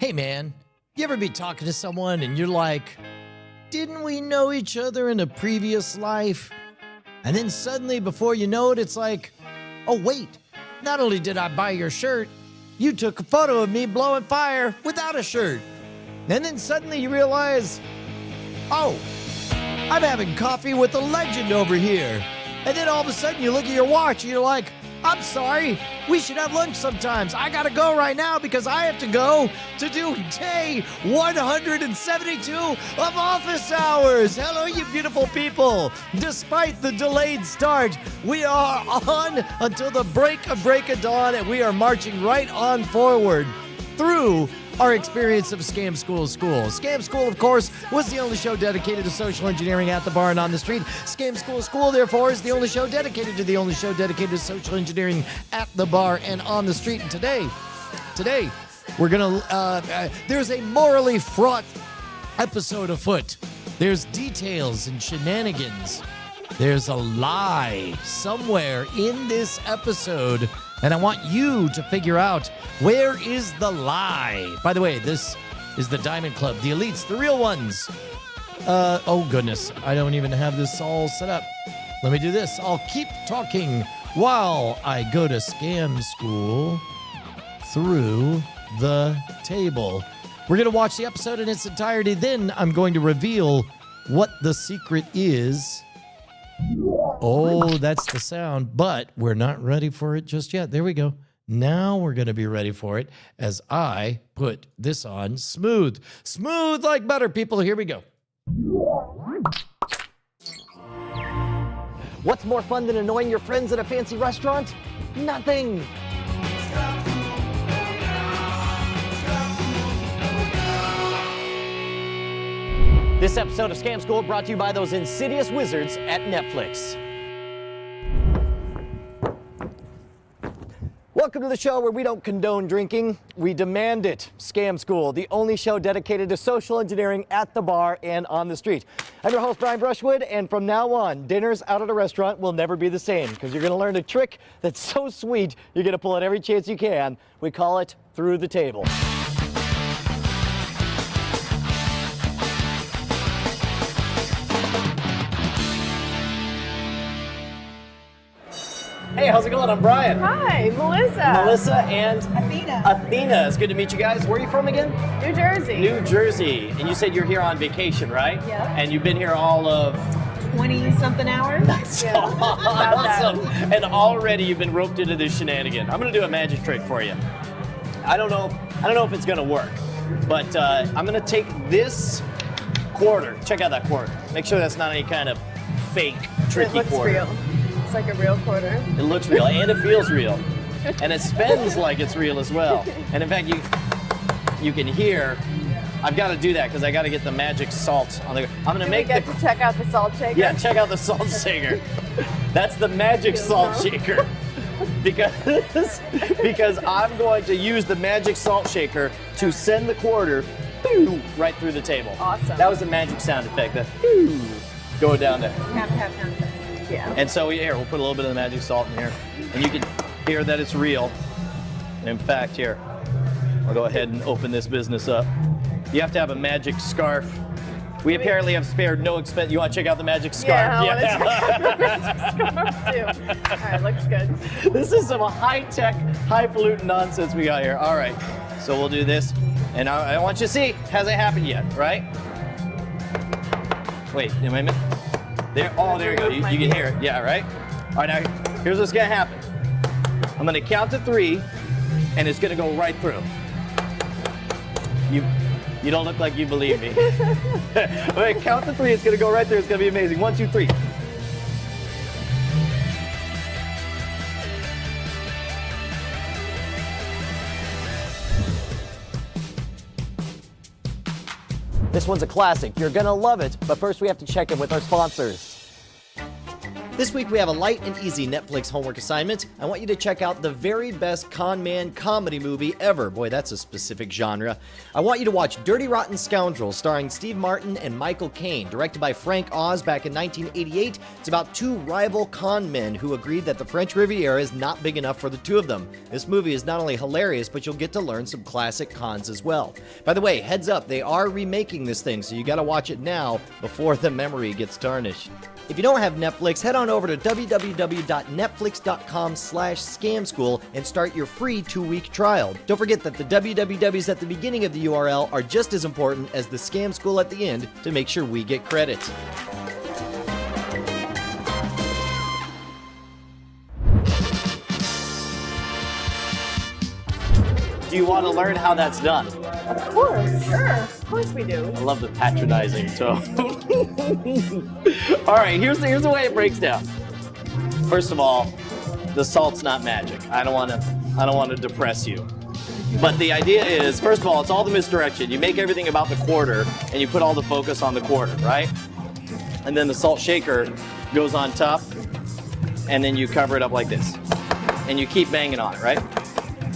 Hey man, you ever be talking to someone and you're like, didn't we know each other in a previous life? And then suddenly before you know it, it's like, oh wait, not only did I buy your shirt, you took a photo of me blowing fire without a shirt. And then suddenly you realize, oh, I'm having coffee with a legend over here. And then all of a sudden you look at your watch and you're like, I'm sorry, we should have lunch sometimes. I gotta go right now because I have to go to do day 172 of office hours. Hello, you beautiful people. Despite the delayed start, we are on until the break of dawn, and we are marching right on forward through our experience of Scam School School. Scam School, of course, was the only show dedicated to social engineering at the bar and on the street. Scam School School, therefore, is the only show dedicated to social engineering at the bar and on the street. And today, we're gonna, there's a morally fraught episode afoot. There's details and shenanigans. There's a lie somewhere in this episode, and I want you to figure out, where is the lie? By the way, this is the Diamond Club, the elites, the real ones. Oh goodness, I don't even have this all set up. Let me do this. I'll keep talking while I go to Scam School through the table. We're going to watch the episode in its entirety. Then I'm going to reveal what the secret is. Oh, that's the sound, but we're not ready for it just yet. There we go. Now we're going to be ready for it as I put this on smooth. Smooth like butter, people. Here we go. What's more fun than annoying your friends at a fancy restaurant? Nothing. This episode of Scam School brought to you by those insidious wizards at Netflix. Welcome to the show where we don't condone drinking, we demand it. Scam School, the only show dedicated to social engineering at the bar and on the street. I'm your host, Brian Brushwood, and from now on, dinners out at a restaurant will never be the same because you're going to learn a trick that's so sweet, you're going to pull it every chance you can. We call it through the table. Hey, how's it going? I'm Brian. Hi, Melissa. Melissa and Athena. Athena. It's good to meet you guys. Where are you from again? New Jersey. New Jersey. And you said you're here on vacation, right? Yep. And you've been here all of 20-something hours. That's Yeah, awesome. And already you've been roped into this shenanigan. I'm gonna do a magic trick for you. I don't know if it's gonna work, but I'm gonna take this quarter. Check out that quarter. Make sure that's not any kind of fake, tricky It looks quarter. real. It's like a real quarter. It looks real and it feels real. And it spins like it's real as well. And in fact, you can hear, I've got to do that because I got to get the magic salt on the, I'm going to make get to check out the salt shaker. Yeah, check out the salt shaker. That's the magic salt shaker. Because I'm going to use the magic salt shaker to send the quarter right through the table. Awesome. That was the magic sound effect. The going down there. Yeah. And so here, we'll put a little bit of the magic salt in here, and you can hear that it's real. And in fact, here, I'll go ahead and open this business up. You have to have a magic scarf. We apparently have spared no expense. You want to check out the magic scarf? Yeah, I want to check out the magic scarf too. All right, looks good. This is some high-tech, highfalutin nonsense we got here. All right, so we'll do this, and I want you to see, hasn't happened yet, right? Wait, wait a minute. There, oh, there you go. You can hear it. Yeah, right? All right, now here's what's going to happen. I'm going to count to 3, and it's going to go right through. You don't look like you believe me. Wait, count to 3. It's going to go right through. It's going to be amazing. 1, 2, 3. This one's a classic. You're going to love it, but first we have to check in with our sponsors. This week we have a light and easy Netflix homework assignment. I want you to check out the very best con man comedy movie ever. Boy, that's a specific genre. I want you to watch Dirty Rotten Scoundrels, starring Steve Martin and Michael Caine, directed by Frank Oz back in 1988. It's about two rival con men who agreed that the French Riviera is not big enough for the two of them. This movie is not only hilarious, but you'll get to learn some classic cons as well. By the way, heads up, they are remaking this thing, so you gotta watch it now before the memory gets tarnished. If you don't have Netflix, head on over to www.netflix.com/scamschool and start your free 2-week trial. Don't forget that the wwws at the beginning of the URL are just as important as the scam school at the end to make sure we get credit. Do you want to learn how that's done? Of course, sure. Of course we do. I love the patronizing tone. All right, here's the way it breaks down. First of all, the salt's not magic. I don't want to depress you. But the idea is, first of all, it's all the misdirection. You make everything about the quarter, and you put all the focus on the quarter, right? And then the salt shaker goes on top, and then you cover it up like this. And you keep banging on it, right?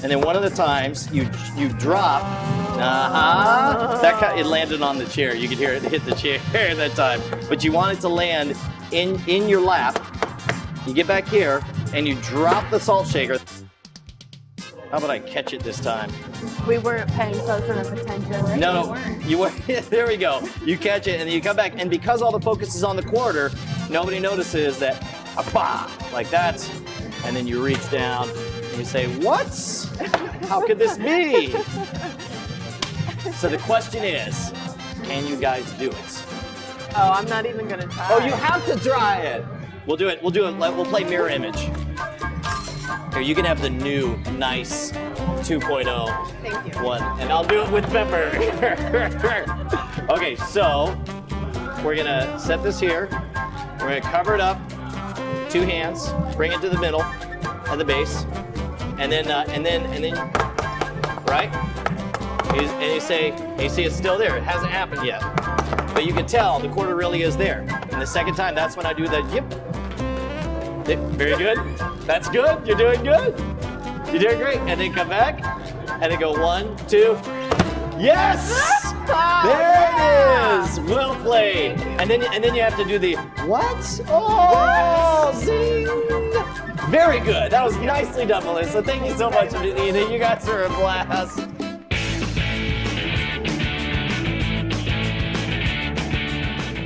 And then one of the times you drop, it landed on the chair. You could hear it hit the chair that time. But you want it to land in your lap. You get back here and you drop the salt shaker. How about I catch it this time? We weren't paying close enough attention. Right? No, you weren't. There we go. You catch it and then you come back, and because all the focus is on the quarter, nobody notices that, like that. And then you reach down and you say, what? How could this be? So the question is, can you guys do it? Oh, I'm not even gonna try. Oh, you have to try it. We'll do it. We'll play mirror image. Here, you can have the new, nice 2.0 Thank you. one, and I'll do it with pepper. Okay, so we're gonna set this here. We're gonna cover it up. 2 hands, bring it to the middle at the base, and then, right? And you see it's still there. It hasn't happened yet, but you can tell the quarter really is there. And the second time, that's when I do the yip. Very good. That's good. You're doing good. You're doing great. And then come back, and then go 1, 2. Yes! There it is. Well played. And then you have to do the what? Oh, zing! Very good. That was nicely done, Melissa. Thank you so much, Nina. You guys are a blast.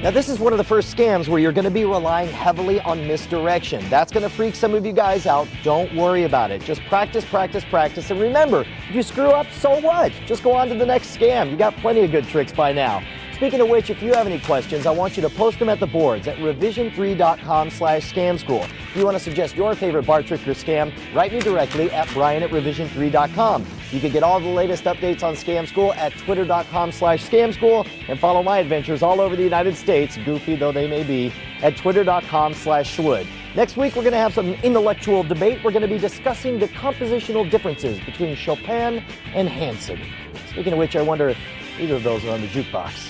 Now, this is one of the first scams where you're going to be relying heavily on misdirection. That's going to freak some of you guys out. Don't worry about it. Just practice, practice, practice. And remember, if you screw up, so what? Just go on to the next scam. You got plenty of good tricks by now. Speaking of which, if you have any questions, I want you to post them at the boards at revision3.com/scamschool. If you want to suggest your favorite bar trick or scam, write me directly at brian@revision3.com. You can get all the latest updates on Scam School at twitter.com/scamschool and follow my adventures all over the United States, goofy though they may be, at twitter.com/schwood. Next week, we're going to have some intellectual debate. We're going to be discussing the compositional differences between Chopin and Hanson. Speaking of which, I wonder if either of those are on the jukebox.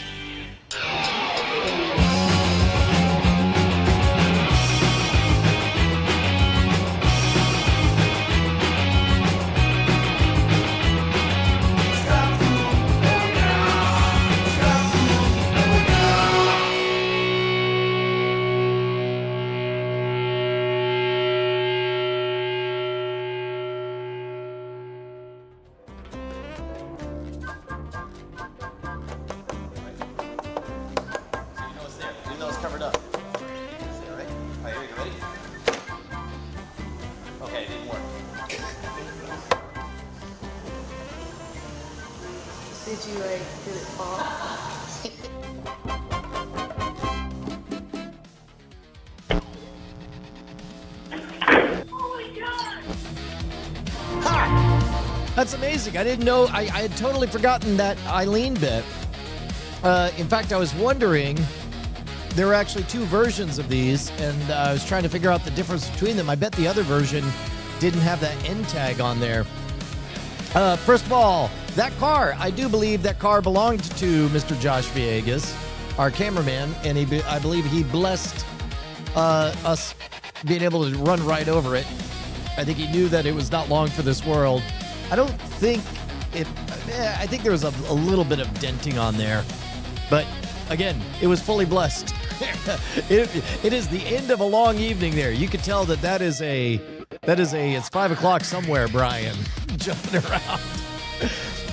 Covered up. Is that right? All right, here we go. Ready? Okay, it didn't work. Did you did it fall? Ha! That's amazing. I didn't know. I had totally forgotten that Eileen bit. In fact, I was wondering. There were actually 2 versions of these, and I was trying to figure out the difference between them. I bet the other version didn't have that end tag on there. First of all, that car, I do believe that car belonged to Mr. Josh Villegas, our cameraman, and I believe he blessed us being able to run right over it. I think he knew that it was not long for this world. I don't think it... I think there was a little bit of denting on there. But, again, it was fully blessed. It is the end of a long evening there. You could tell that is a... It's 5 o'clock somewhere, Brian. Jumping around.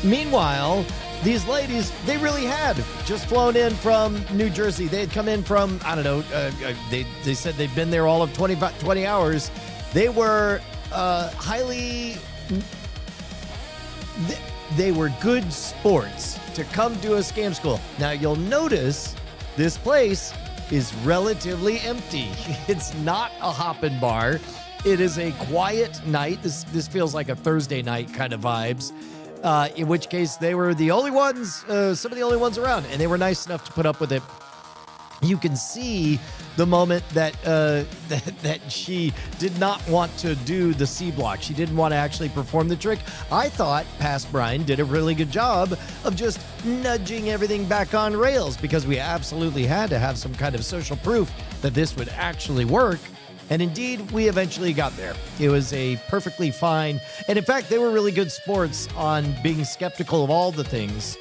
Meanwhile, these ladies, they really had just flown in from New Jersey. They had come in from, I don't know, they said they'd been there all of 20 hours. They were they were good sports to come to a scam school. Now, you'll notice this place is relatively empty. It's not a hoppin' bar. It is a quiet night. This feels like a Thursday night kind of vibes. In which case, they were the only ones, some of the only ones around, and they were nice enough to put up with it. You can see the moment that that she did not want to do the C block. She didn't want to actually perform the trick. I thought Past Brian did a really good job of just nudging everything back on rails, because we absolutely had to have some kind of social proof that this would actually work. And indeed, we eventually got there. It was a perfectly fine, and in fact, they were really good sports on being skeptical of all the things.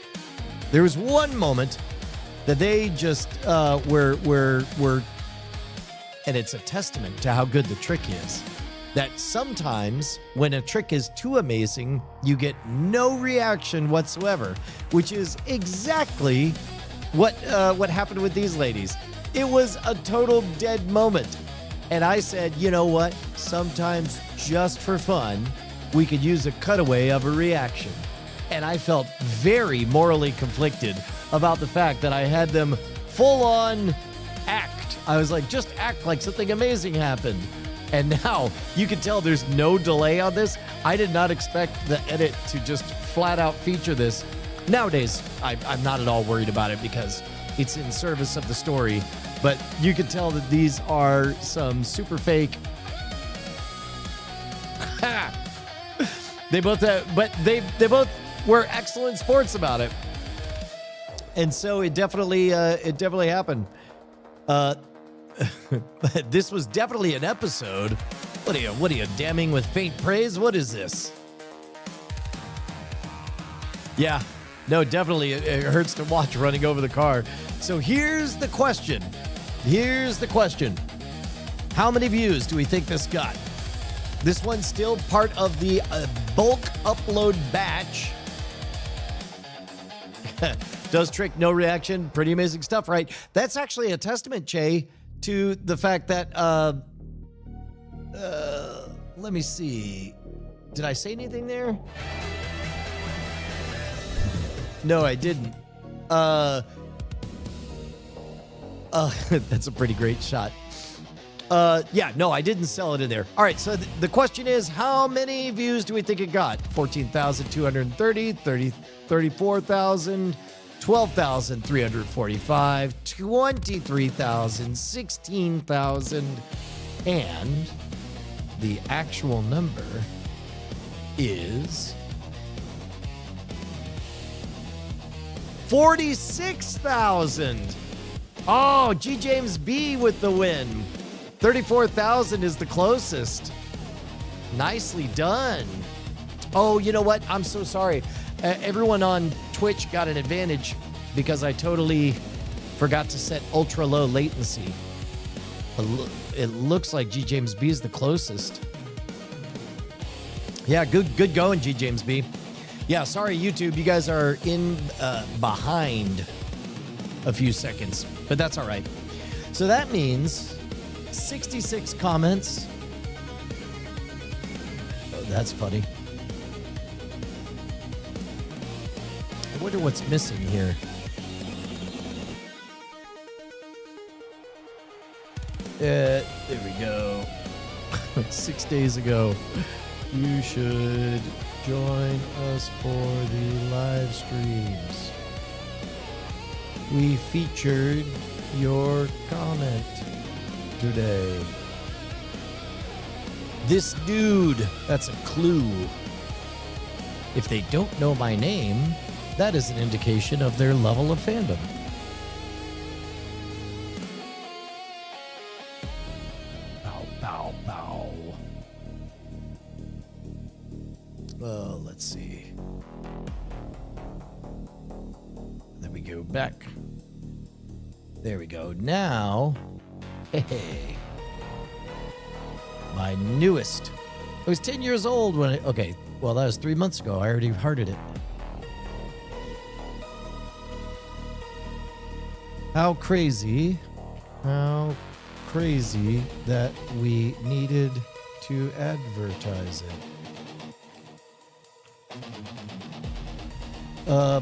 There was one moment that they just were, and it's a testament to how good the trick is, that sometimes when a trick is too amazing, you get no reaction whatsoever, which is exactly what happened with these ladies. It was a total dead moment. And I said, you know what? Sometimes just for fun, we could use a cutaway of a reaction. And I felt very morally conflicted about the fact that I had them full on act. I was like, just act like something amazing happened. And now you can tell there's no delay on this. I did not expect the edit to just flat out feature this. Nowadays, I'm not at all worried about it because it's in service of the story. But you can tell that these are some super fake. They both, but they both were excellent sports about it, and so it definitely happened. But this was definitely an episode. What are you damning with faint praise? What is this? Yeah, no, definitely it hurts to watch running over the car. So here's the question. How many views do we think this got? This one's still part of the bulk upload batch. Does trick, no reaction. Pretty amazing stuff, right? That's actually a testament, Jay, to the fact that, let me see. Did I say anything there? No, I didn't. That's a pretty great shot. Yeah, no, I didn't sell it in there. All right, so the question is, how many views do we think it got? 14,230, 34,000, 12,345, 23,000, 16,000, and the actual number is 46,000. Oh, G. James B with the win. 34,000 is the closest. Nicely done. Oh, you know what? I'm so sorry. Everyone on Twitch got an advantage because I totally forgot to set ultra low latency. It looks like G. James B is the closest. Yeah, good going, G. James B. Yeah, sorry, YouTube. You guys are in behind a few seconds, but that's all right. So that means 66 comments. Oh, that's funny. I wonder what's missing here. There we go. 6 days ago. You should join us for the live streams. We featured your comment today. This dude, that's a clue. If they don't know my name, that is an indication of their level of fandom. Bow, bow. go. Back. There we go. Now, hey, my newest. I was 10 years old when okay, well, that was 3 months ago. I already hearted it. How crazy that we needed to advertise it.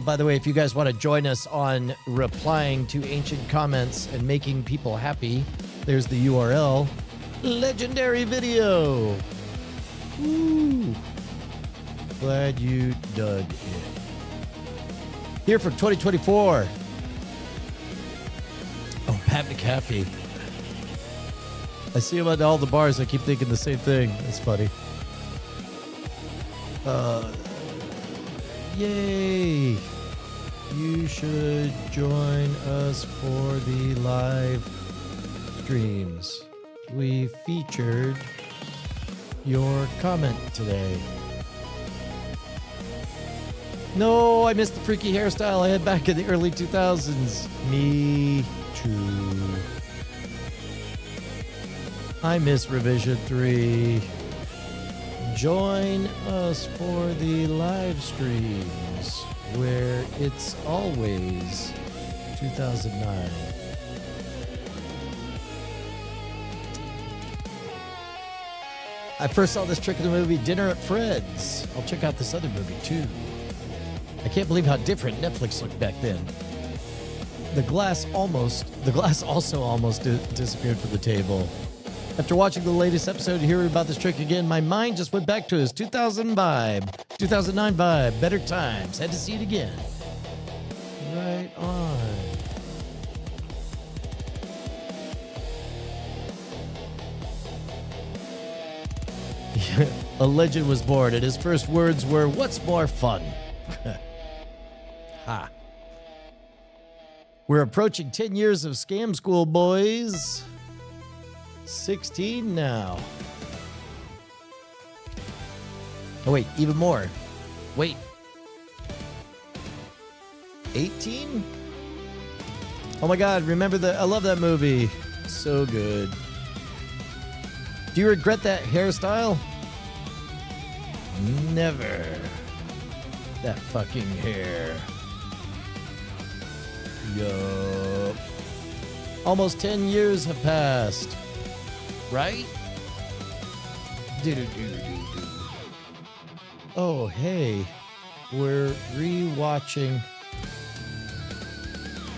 By the way, if you guys want to join us on replying to ancient comments and making people happy, there's the URL. Legendary video. Woo. Glad you dug it. Here for 2024. Oh, Pat McAfee. I see him at all the bars. I keep thinking the same thing. It's funny. Yay! You should join us for the live streams. We featured your comment today. No, I missed the freaky hairstyle I had back in the early 2000s. Me too. I miss Revision 3. Join us for the live streams where it's always 2009. I first saw this trick in the movie Dinner at Fred's. I'll check out this other movie too. I can't believe how different Netflix looked back then. The glass also almost disappeared from the table. After watching the latest episode and hearing about this trick again, my mind just went back to his 2009 vibe. Better times. Had to see it again. Right on. A legend was born, and his first words were, "What's more fun?" Ha. We're approaching 10 years of Scam School, boys. 16 now. Oh, wait, even more. Wait. 18? Oh my God, I love that movie. So good. Do you regret that hairstyle? Never. That fucking hair. Yup. Almost 10 years have passed. Right? Do-do-do-do-do. Oh, hey. We're rewatching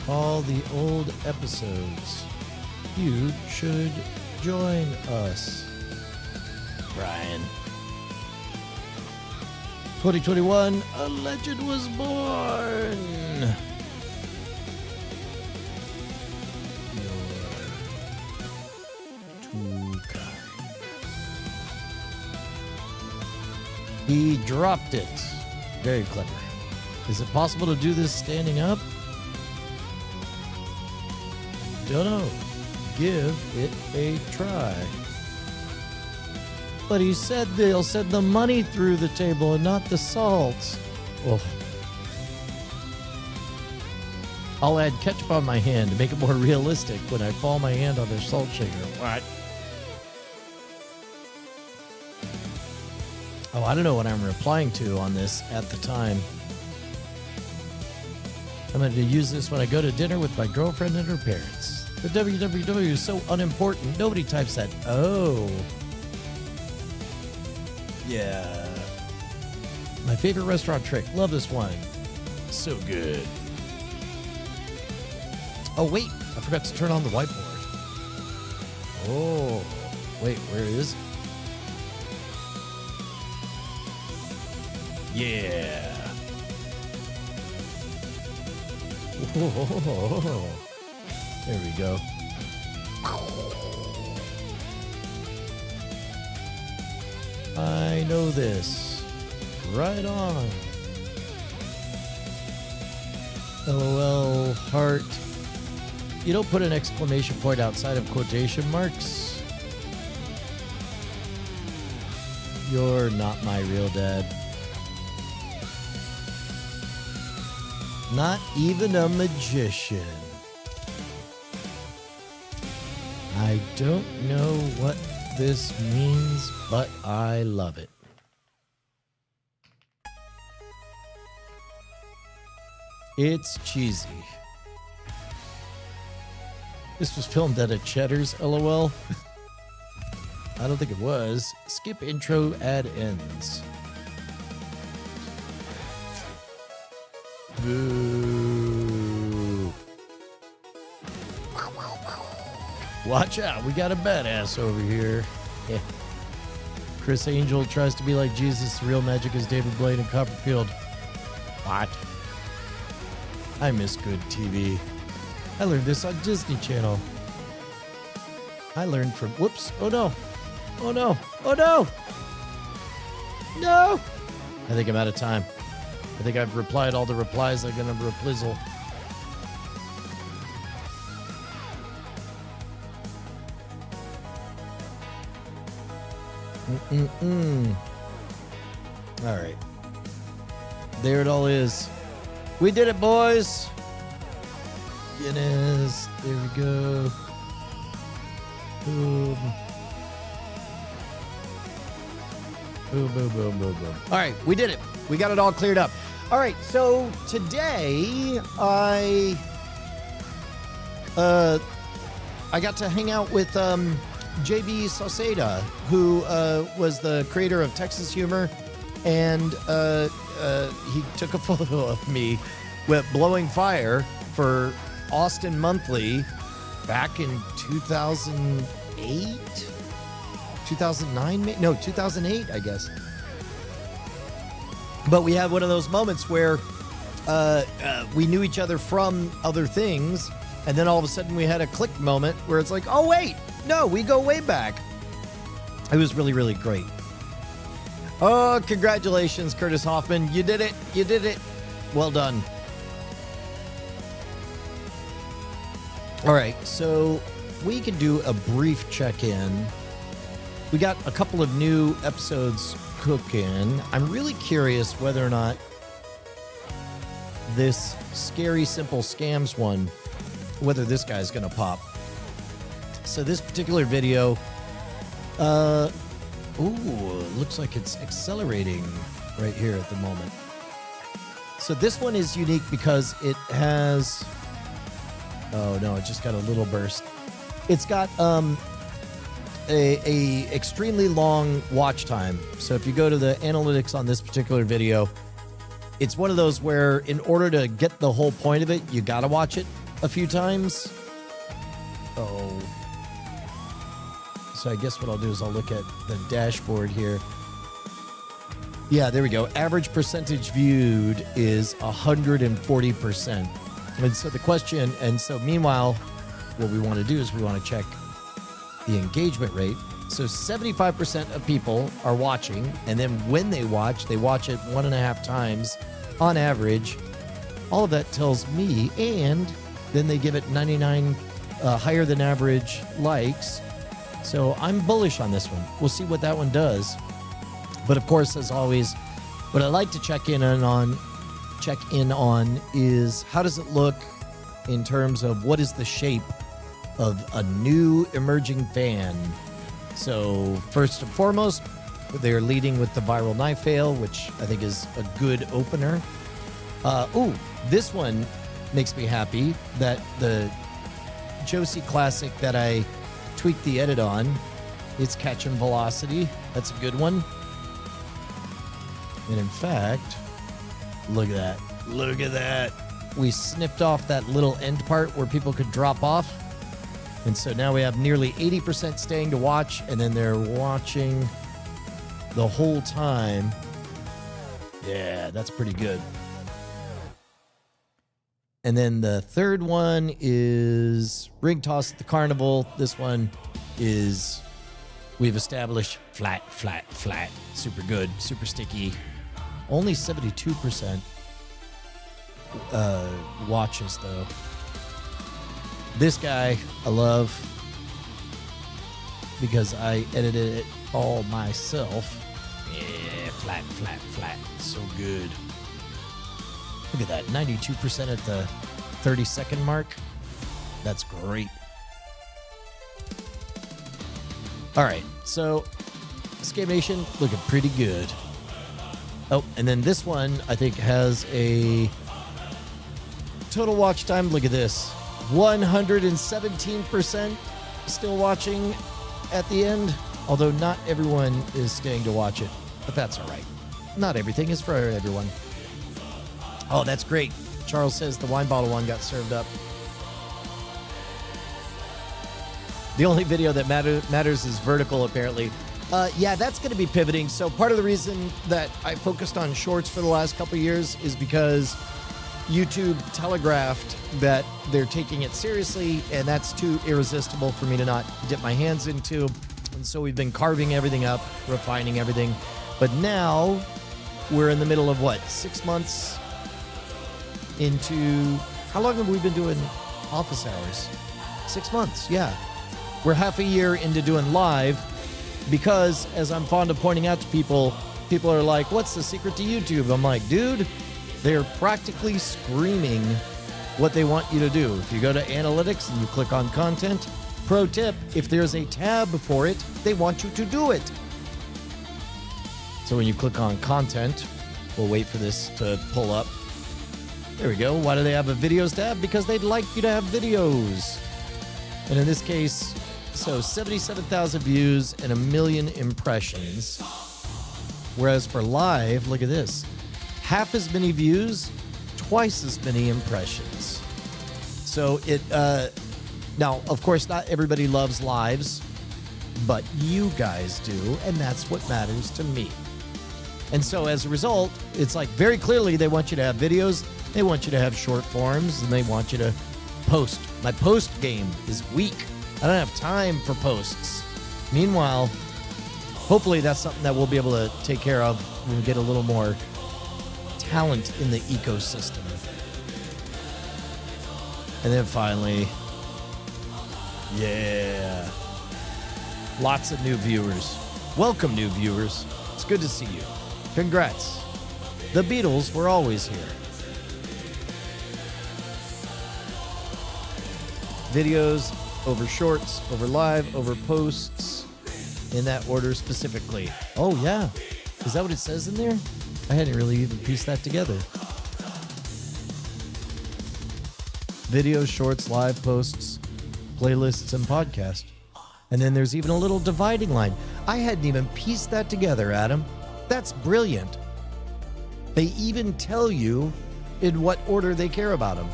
all the old episodes. You should join us. Brian. 2021, a legend was born. He dropped it. Very clever. Is it possible to do this standing up? Don't know. Give it a try. But he said they'll send the money through the table and not the salt. Oh. I'll add ketchup on my hand to make it more realistic when I fall my hand on their salt shaker. What? Oh, I don't know what I'm replying to on this at the time. I'm going to use this when I go to dinner with my girlfriend and her parents. The www is so unimportant. Nobody types that. Oh. Yeah. My favorite restaurant trick. Love this one. So good. Oh, wait. I forgot to turn on the whiteboard. Oh. Wait, where is it? Yeah. Whoa. There we go. I know this. Right on. LOL heart. You don't put an exclamation point outside of quotation marks. You're not my real dad. Not even a magician. I don't know what this means, but I love it. It's cheesy. This was filmed at a Cheddar's, LOL. I don't think it was. Skip intro, ad ends. Boo. Watch out, we got a badass over here. Yeah. Chris Angel tries to be like Jesus. The real magic is David Blaine and Copperfield. What? I miss good TV. I learned this on Disney Channel. I learned from... Whoops. Oh, no. Oh, no. Oh, no. No. I think I'm out of time. I think I've replied all the replies I'm going to replizzle. All right. There it all is. We did it, boys. Guinness. There we go. Boom. Boom, boom, boom, boom, boom. All right, we did it. We got it all cleared up. All right, so today I got to hang out with JB Sauceda, who was the creator of Texas Humor, and he took a photo of me with blowing fire for Austin Monthly back in 2008, 2009, no, 2008, I guess. But we had one of those moments where we knew each other from other things, and then all of a sudden we had a click moment where it's like, oh, wait, no, we go way back. It was really, really great. Oh, congratulations, Curtis Hoffman. You did it. You did it. Well done. All right, so we can do a brief check-in. We got a couple of new episodes cooking. I'm really curious whether or not this Scary Simple Scams one, whether this guy's going to pop. So this particular video, looks like it's accelerating right here at the moment. So this one is unique because it has... Oh no, it just got a little burst. It's got a extremely long watch time. So if you go to the analytics on this particular video, it's one of those where in order to get the whole point of it, you gotta watch it a few times. Oh. So I guess what I'll do is I'll look at the dashboard here. Yeah, there we go. Average percentage viewed is 140%. And so the question, and so meanwhile, what we want to do is we want to check the engagement rate. So 75% of people are watching, and then when they watch it 1.5 times on average. All of that tells me, and then they give it 99 higher than average likes. So I'm bullish on this one. We'll see what that one does. But of course, as always, what I like to check in on is how does it look in terms of what is the shape of a new emerging fan. So first and foremost, they're leading with the viral knife fail, which I think is a good opener. This one makes me happy that the Josie Classic that I tweaked the edit on, it's catching velocity. That's a good one. And in fact, look at that. Look at that. We snipped off that little end part where people could drop off. And so now we have nearly 80% staying to watch, and then they're watching the whole time. Yeah, that's pretty good. And then the third one is ring toss at the carnival. This one is, we've established flat, flat, flat. Super good, super sticky. Only 72% watches, though. This guy I love because I edited it all myself. Yeah, flat, flat, flat. So good. Look at that, 92% at the 30-second mark. That's great. All right, so Scam Nation looking pretty good. Oh, and then this one I think has a total watch time. Look at this, 117% still watching at the end. Although not everyone is staying to watch it, but that's all right. Not everything is for everyone. Oh, that's great. Charles says the wine bottle one got served up. The only video that matters is vertical, apparently. Yeah, that's going to be pivoting. So part of the reason that I focused on shorts for the last couple of years is because YouTube telegraphed that they're taking it seriously, and that's too irresistible for me to not dip my hands into. And so we've been carving everything up, refining everything. But now we're in the middle of what, 6 months into, how long have we been doing office hours? 6 months, yeah. We're half a year into doing live because, as I'm fond of pointing out to people, people are like, what's the secret to YouTube? I'm like, dude, they're practically screaming what they want you to do. If you go to analytics and you click on content, pro tip, if there's a tab for it, they want you to do it. So when you click on content, we'll wait for this to pull up. There we go. Why do they have a videos tab? Because they'd like you to have videos. And in this case, so 77,000 views and 1 million impressions. Whereas for live, look at this. Half as many views, twice as many impressions. So it, now, of course, not everybody loves lives, but you guys do, and that's what matters to me. And so as a result, it's like very clearly they want you to have videos, they want you to have short forms, and they want you to post. My post game is weak. I don't have time for posts. Meanwhile, hopefully that's something that we'll be able to take care of when we get a little more talent in the ecosystem. And then finally, yeah, lots of new viewers. Welcome, new viewers. It's good to see you. Congrats. The Beatles were always here. Videos over shorts, over live, over posts, in that order specifically. Oh, yeah. Is that what it says in there? I hadn't really even pieced that together. Videos, shorts, live posts, playlists, and podcast. And then there's even a little dividing line. I hadn't even pieced that together, Adam. That's brilliant. They even tell you in what order they care about them.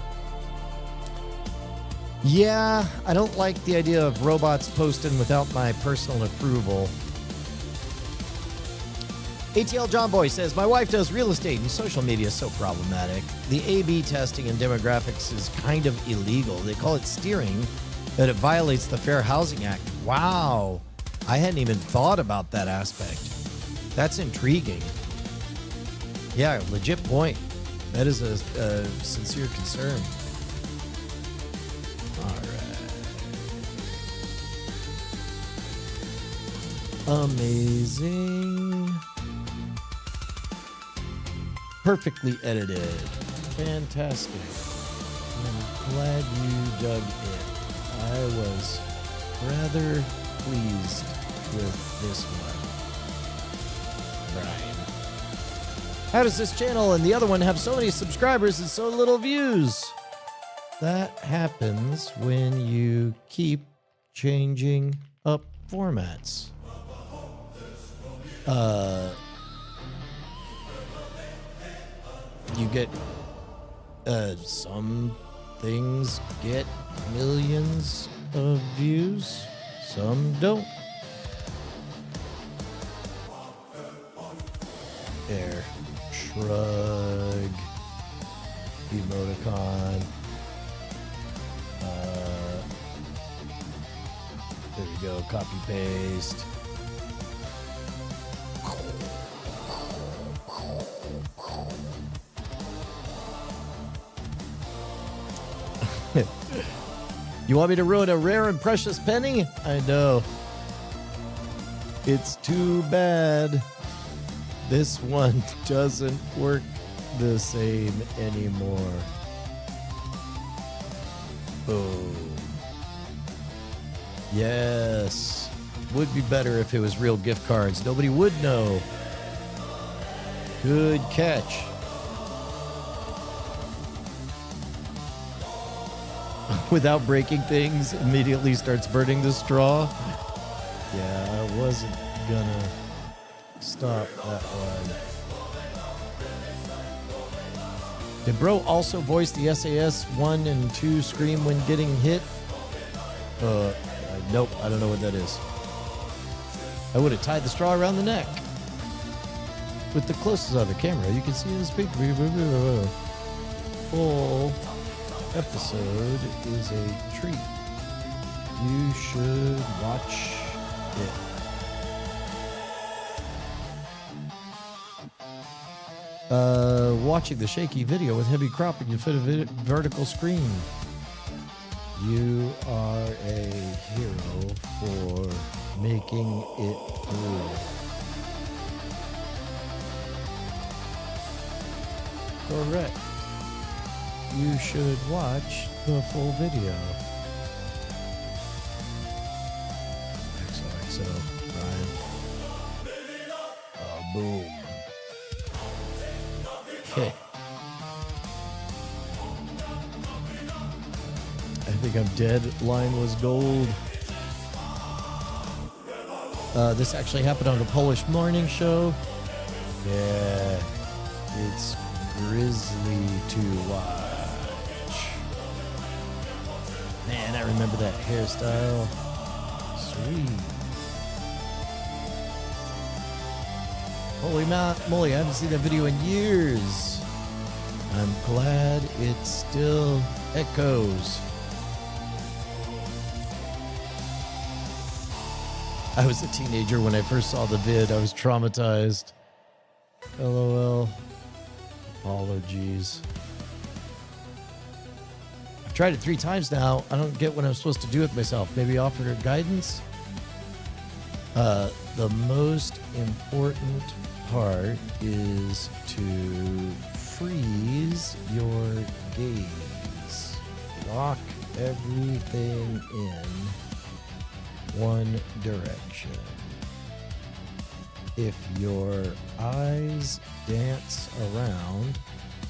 Yeah, I don't like the idea of robots posting without my personal approval. ATL John Boy says, my wife does real estate and social media is so problematic. The A/B testing and demographics is kind of illegal. They call it steering, but it violates the Fair Housing Act. Wow. I hadn't even thought about that aspect. That's intriguing. Yeah, legit point. That is a sincere concern. Amazing. Perfectly edited. Fantastic. I'm glad you dug in. I was rather pleased with this one. Brian. How does this channel and the other one have so many subscribers and so little views? That happens when you keep changing up formats. You get, some things get millions of views, some don't. There, shrug, emoticon, there you go, copy paste. You want me to ruin a rare and precious penny? I know. It's too bad this one doesn't work the same anymore. Boom. Yes. Would be better if it was real gift cards. Nobody would know. Good catch. Without breaking things, immediately starts burning the straw. Yeah, I wasn't gonna stop that one. Did bro also voice the SAS 1 and 2 scream when getting hit? Nope, I don't know what that is. I would have tied the straw around the neck. With the closest on the camera, you can see this big full episode is a treat. You should watch it. Watching the shaky video with heavy cropping to fit a vertical screen. You are a hero for making it through. Correct. You should watch the full video. XOXO, Brian. Boom. Okay. I think I'm dead. Line was gold. This actually happened on a Polish morning show. Yeah, it's grisly to watch. Man, I remember that hairstyle. Sweet. Holy moly, I haven't seen that video in years. I'm glad it still echoes. I was a teenager when I first saw the vid. I was traumatized. LOL. Apologies. I've tried it 3 times now. I don't get what I'm supposed to do with myself. Maybe offer her guidance? The most important part is to freeze your gaze. Lock everything in one direction. If your eyes dance around,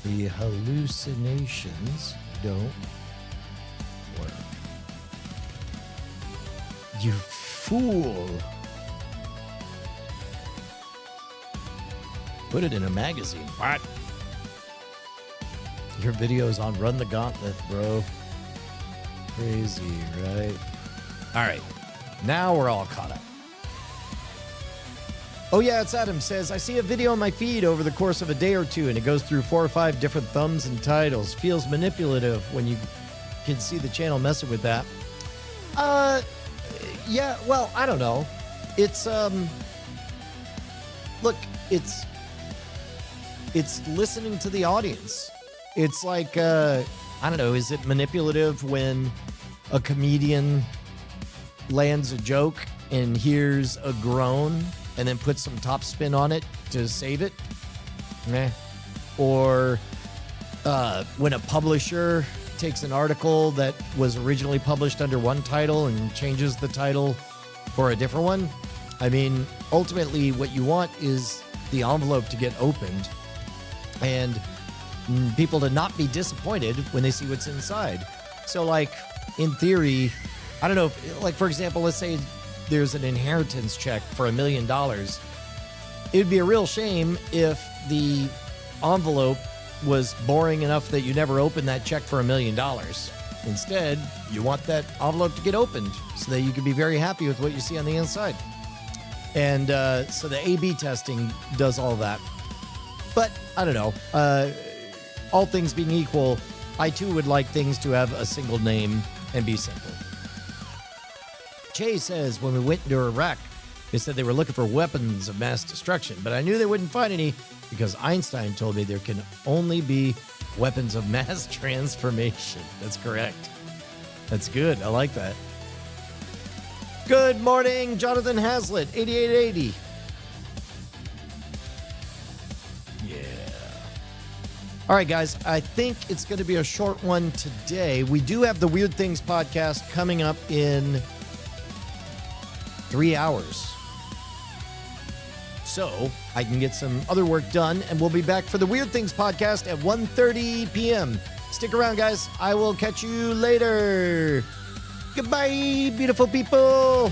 the hallucinations don't work. You fool! Put it in a magazine. What? Your video's on Run the Gauntlet, bro. Crazy, right? All right. Now we're all caught up. Oh yeah, it's Adam. Says, I see a video on my feed over the course of a day or two, and it goes through 4 or 5 different thumbs and titles. Feels manipulative when you can see the channel messing with that. Yeah, well, I don't know. It's, look, it's listening to the audience. It's like, I don't know, is it manipulative when a comedian lands a joke and hears a groan and then puts some top spin on it to save it? Meh. Or when a publisher takes an article that was originally published under one title and changes the title for a different one. I mean, ultimately what you want is the envelope to get opened and people to not be disappointed when they see what's inside. So like, in theory, I don't know, like for example, let's say there's an inheritance check for $1 million. It'd be a real shame if the envelope was boring enough that you never opened that check for $1 million. Instead, you want that envelope to get opened so that you can be very happy with what you see on the inside. And so the A/B testing does all that. But I don't know. All things being equal, I too would like things to have a single name and be simple. Jay says, when we went into Iraq, they said they were looking for weapons of mass destruction, but I knew they wouldn't find any because Einstein told me there can only be weapons of mass transformation. That's correct. That's good. I like that. Good morning, Jonathan Hazlitt, 8880. Yeah. All right, guys, I think it's going to be a short one today. We do have the Weird Things podcast coming up in 3 hours. So I can get some other work done, and we'll be back for the Weird Things podcast at 1:30 p.m. Stick around, guys. I will catch you later. Goodbye, beautiful people.